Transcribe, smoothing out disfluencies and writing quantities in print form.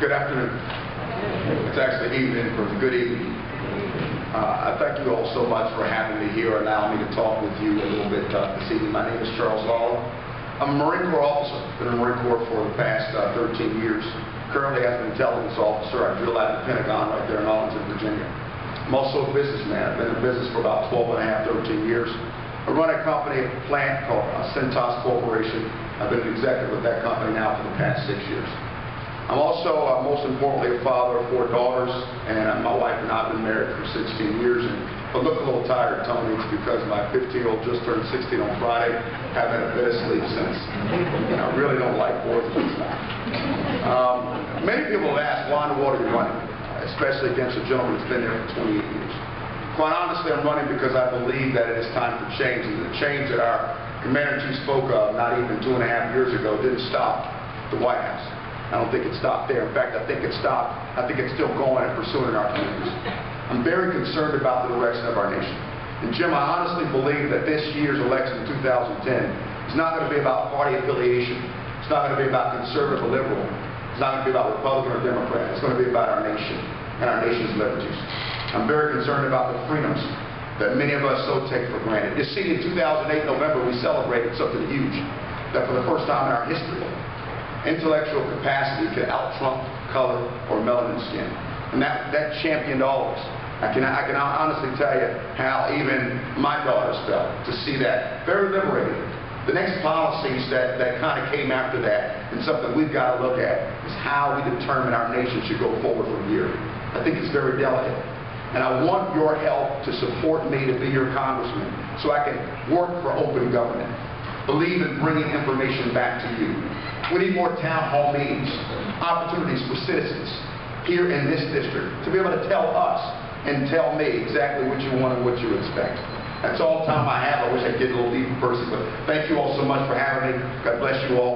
Good afternoon. It's actually evening, but good evening. I thank you all so much for having me here and allowing me to talk with you a little bit this evening. My name is Charles Lollar. I'm a Marine Corps officer. Been in the Marine Corps for the past 13 years. Currently as an intelligence officer, I drill out of the Pentagon right there in Arlington, Virginia. I'm also a businessman. I've been in business for about 12 and a half, 13 years. I run a company, a plant called Centos Corporation. I've been an executive with that company now for the past 6 years. I'm also, most importantly, a father of 4 daughters, and my wife and I have been married for 16 years. And if I look a little tired, Tony, it's because my 15-year-old just turned 16 on Friday. Haven't had a bit of sleep since. And I really don't like 4th of July. Many people have asked, why in the world are you running? Especially against a gentleman who's been there for 28 years. Quite honestly, I'm running because I believe that it is time for change, and the change that our Commander-in-Chief spoke of not even 2.5 years ago didn't stop the White House. I don't think it stopped there. In fact, I think it's still going and pursuing in our communities. I'm very concerned about the direction of our nation. And Jim, I honestly believe that this year's election in 2010 is not going to be about party affiliation. It's not going to be about conservative or liberal. It's not going to be about Republican or Democrat. It's going to be about our nation and our nation's liberties. I'm very concerned about the freedoms that many of us so take for granted. You see, in 2008, November, we celebrated something huge, that for the first time in our history, intellectual capacity could out-trump color or melanin skin. And that championed all of us. I can honestly tell you how even my daughters felt to see that. Very liberating. The next policies that kind of came after that, and something we've got to look at, is how we determine our nation should go forward from here. I think it's very delicate. And I want your help to support me to be your congressman so I can work for open government. Believe in bringing information back to you. We need more town hall meetings, opportunities for citizens here in this district to be able to tell us and tell me exactly what you want and what you expect. That's all the time I have. I wish I could get a little deeper person, but thank you all so much for having me. God bless you all.